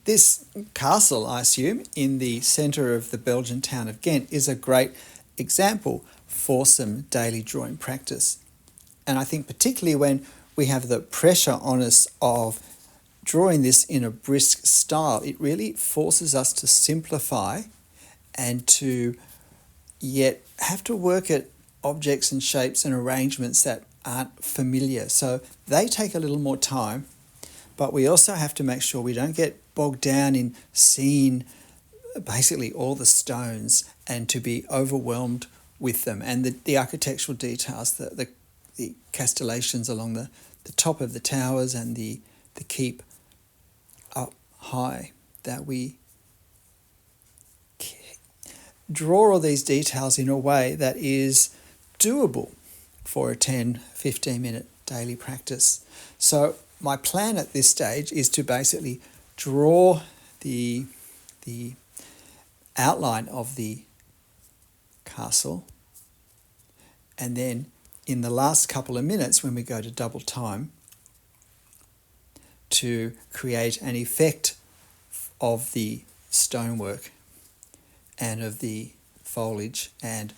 this castle, I assume, in the centre of the Belgian town of Ghent is a great example for some daily drawing practice. And I think particularly when we have the pressure on us of drawing this in a brisk style, it really forces us to simplify and to yet have to work at objects and shapes and arrangements that aren't familiar. So they take a little more time, but we also have to make sure we don't get bogged down in seeing basically all the stones and to be overwhelmed with them, and the architectural details, the castellations along the top of the towers and the keep up high, that we draw all these details in a way that is doable for a 10-15 minute daily practice. So my plan at this stage is to basically draw the outline of the castle, and then in the last couple of minutes when we go to double time, to create an effect of the stonework and of the foliage and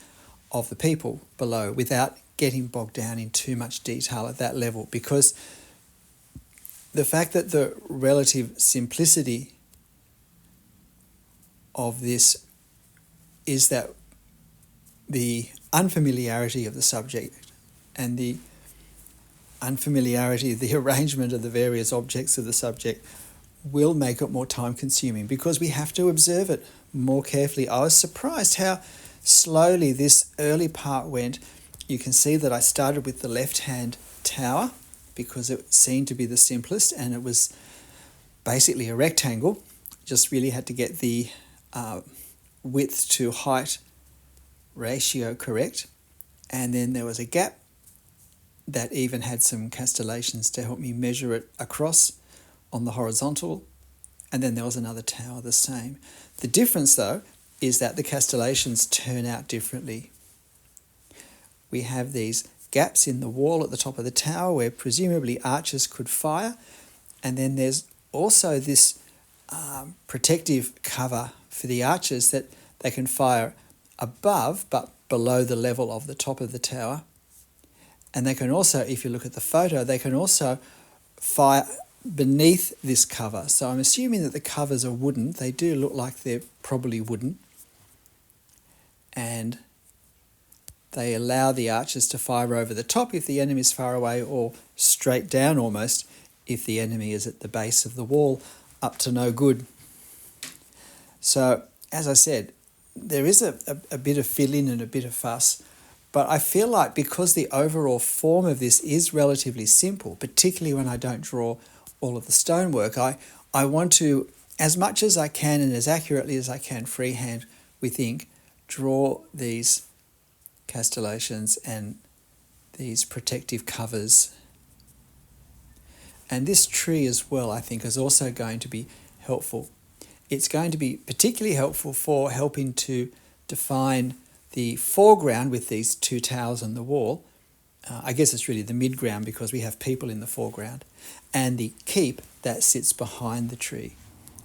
of the people below without getting bogged down in too much detail at that level, because the fact that the relative simplicity of this is that the unfamiliarity of the subject and the unfamiliarity of the arrangement of the various objects of the subject will make it more time consuming because we have to observe it more carefully. I was surprised how slowly this early part went. You can see that I started with the left-hand tower because it seemed to be the simplest, and it was basically a rectangle. Just really had to get the width to height ratio correct. And then there was a gap that even had some castellations to help me measure it across on the horizontal. And then there was another tower the same. The difference, though, is that the castellations turn out differently. We have these gaps in the wall at the top of the tower where presumably archers could fire. And then there's also this protective cover for the archers that they can fire above but below the level of the top of the tower. And they can also, if you look at the photo, they can also fire beneath this cover. So I'm assuming that the covers are wooden. They do look like they're probably wooden. And they allow the archers to fire over the top if the enemy is far away, or straight down almost if the enemy is at the base of the wall, up to no good. So, as I said, there is a bit of fill-in and a bit of fuss, but I feel like because the overall form of this is relatively simple, particularly when I don't draw all of the stonework, I want to, as much as I can and as accurately as I can freehand with ink, draw these castellations and these protective covers. And this tree as well, I think, is also going to be helpful. It's going to be particularly helpful for helping to define the foreground with these two towers on the wall. I guess it's really the midground because we have people in the foreground, and the keep that sits behind the tree.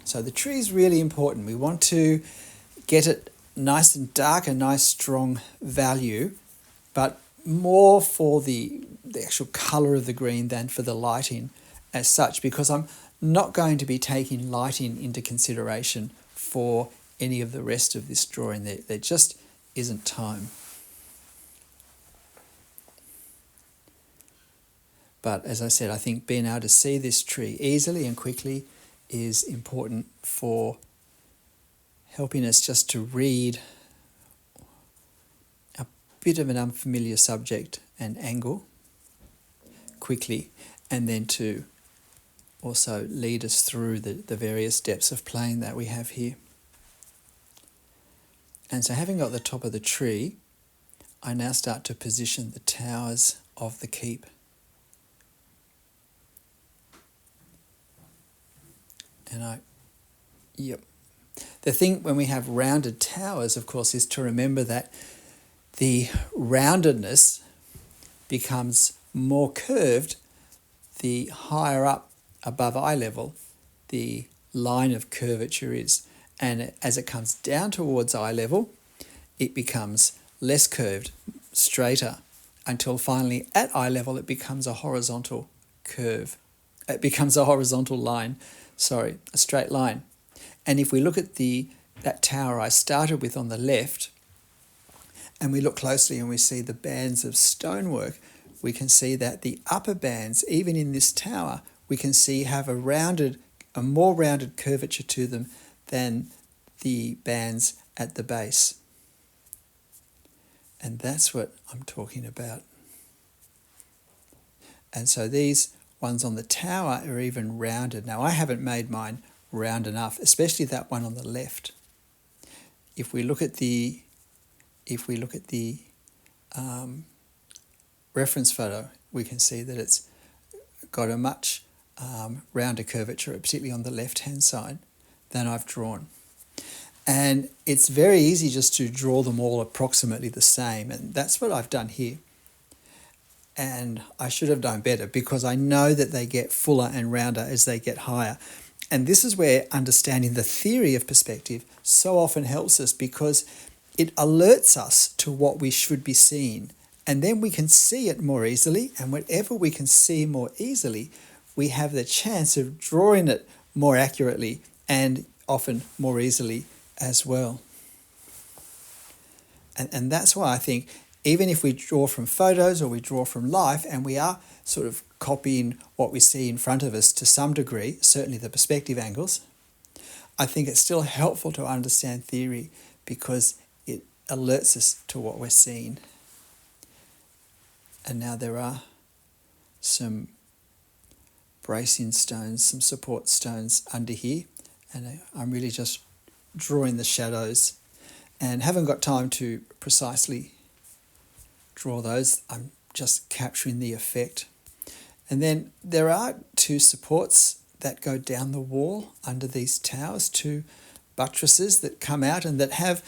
So the tree is really important. We want to get it nice and dark, a nice strong value, but more for the actual colour of the green than for the lighting as such, because I'm not going to be taking lighting into consideration for any of the rest of this drawing. There just isn't time. But as I said, I think being able to see this tree easily and quickly is important for helping us just to read a bit of an unfamiliar subject and angle quickly, and then to also lead us through the various depths of plane that we have here. And so having got the top of the tree, I now start to position the towers of the keep. And the thing when we have rounded towers, of course, is to remember that the roundedness becomes more curved the higher up above eye level the line of curvature is. And as it comes down towards eye level, it becomes less curved, straighter, until finally at eye level it becomes a horizontal curve. It becomes a horizontal line, a straight line. And if we look at that tower I started with on the left, and we look closely and we see the bands of stonework, we can see that the upper bands, even in this tower, we can see have a more rounded curvature to them than the bands at the base. And that's what I'm talking about. And so these ones on the tower are even rounded. Now I haven't made mine round enough, especially that one on the left. If we look at the reference photo, we can see that it's got a much rounder curvature, particularly on the left-hand side, than I've drawn. And it's very easy just to draw them all approximately the same, and that's what I've done here. And I should have done better, because I know that they get fuller and rounder as they get higher. And this is where understanding the theory of perspective so often helps us, because it alerts us to what we should be seeing. And then we can see it more easily, and whatever we can see more easily, we have the chance of drawing it more accurately and often more easily as well. And that's why I think even if we draw from photos or we draw from life, and we are sort of copying what we see in front of us to some degree, certainly the perspective angles, I think it's still helpful to understand theory, because it alerts us to what we're seeing. And now there are some bracing stones, some support stones under here, and I'm really just drawing the shadows and haven't got time to precisely draw those. I'm just capturing the effect. And then there are two supports that go down the wall under these towers, two buttresses that come out and that have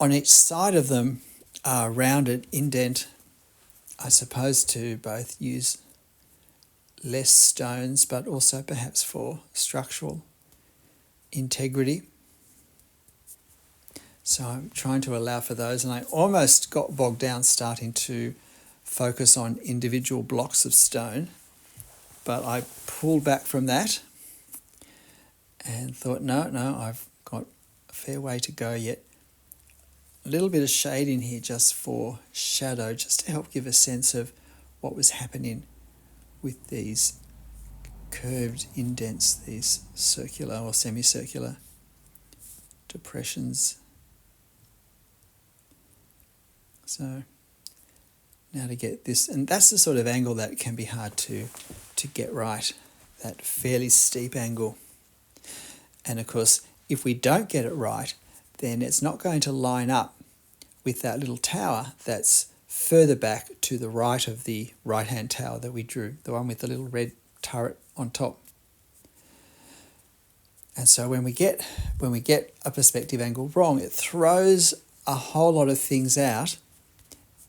on each side of them a rounded indent, I suppose, to both use less stones but also perhaps for structural integrity. So I'm trying to allow for those, and I almost got bogged down starting to focus on individual blocks of stone, but I pulled back from that and thought, no, I've got a fair way to go yet. A little bit of shade in here just for shadow, just to help give a sense of what was happening with these curved indents, these circular or semicircular depressions. So now to get this, and that's the sort of angle that can be hard to get right, that fairly steep angle. And of course, if we don't get it right, then it's not going to line up with that little tower that's further back to the right of the right-hand tower that we drew, the one with the little red turret on top. And so when we get a perspective angle wrong, it throws a whole lot of things out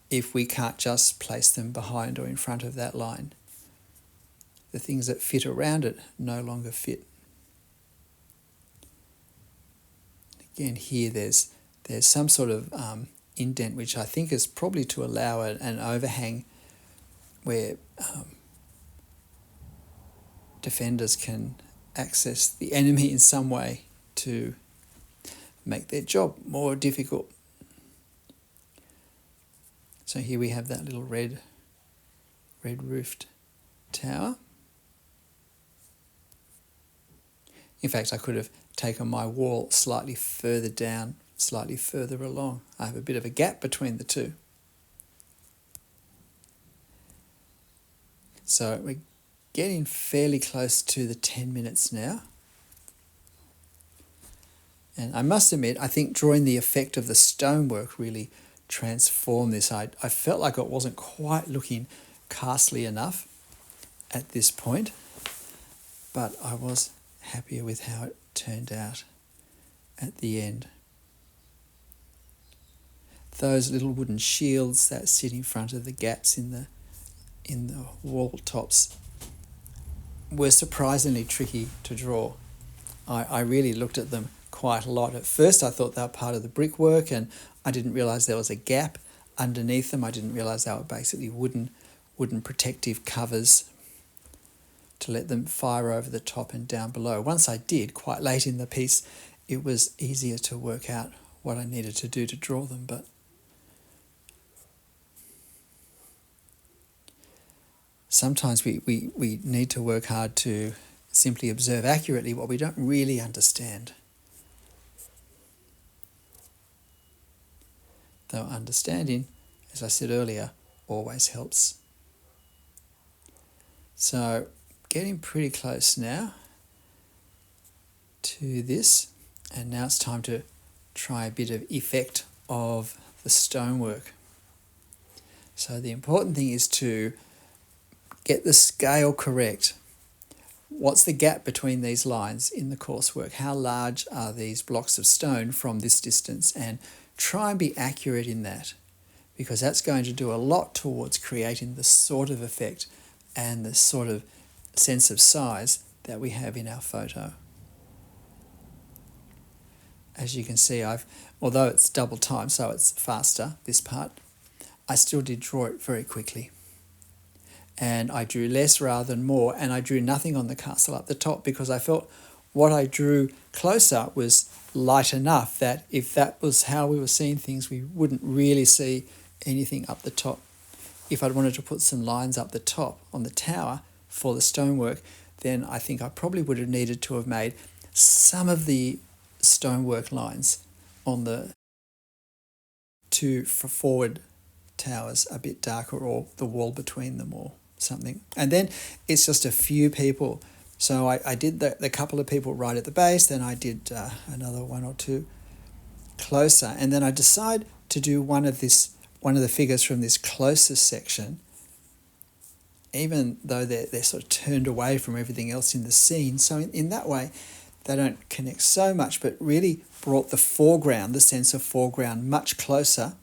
if we can't just place them behind or in front of that line. The things that fit around it no longer fit. Again, here there's some sort of indent, which I think is probably to allow an overhang where defenders can access the enemy in some way to make their job more difficult. So here we have that little red roofed tower. In fact, I could have taken my wall slightly further down, slightly further along. I have a bit of a gap between the two. So we're getting fairly close to the 10 minutes now. And I must admit, I think drawing the effect of the stonework really transformed this. I felt like it wasn't quite looking castly enough at this point, but I was happier with how it turned out at the end. Those little wooden shields that sit in front of the gaps in the wall tops were surprisingly tricky to draw. I really looked at them quite a lot. At first I thought they were part of the brickwork, and I didn't realise there was a gap underneath them. I didn't realise they were basically wooden protective covers to let them fire over the top and down below. Once I did, quite late in the piece, it was easier to work out what I needed to do to draw them. But sometimes we need to work hard to simply observe accurately what we don't really understand. Though understanding, as I said earlier, always helps. So getting pretty close now to this, and now it's time to try a bit of effect of the stonework. So the important thing is to get the scale correct. What's the gap between these lines in the coursework? How large are these blocks of stone from this distance? And try and be accurate in that, because that's going to do a lot towards creating the sort of effect and the sort of sense of size that we have in our photo. As you can see, although it's double time, so it's faster, this part, I still did draw it very quickly. And I drew less rather than more, and I drew nothing on the castle up the top because I felt what I drew closer was light enough that if that was how we were seeing things, we wouldn't really see anything up the top. If I'd wanted to put some lines up the top on the tower for the stonework, then I think I probably would have needed to have made some of the stonework lines on the two forward towers a bit darker, or the wall between them or something. And then it's just a few people. So I did the couple of people right at the base, then I did another one or two closer, and then I decide to do one of the figures from this closest section, even though they're sort of turned away from everything else in the scene. So in that way, they don't connect so much, but really brought the foreground, the sense of foreground, much closer,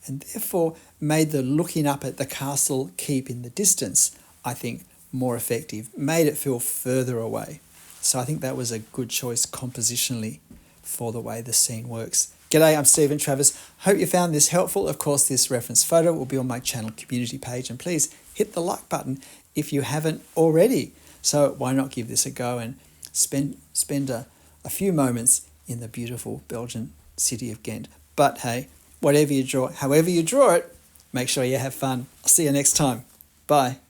and therefore made the looking up at the castle keep in the distance, I think, more effective, made it feel further away. So I think that was a good choice compositionally for the way the scene works. G'day, I'm Stephen Travers. Hope you found this helpful. Of course, this reference photo will be on my channel community page, and please hit the like button if you haven't already. So why not give this a go and spend a few moments in the beautiful Belgian city of Ghent. But hey, whatever you draw, however you draw it, make sure you have fun. I'll see you next time. Bye.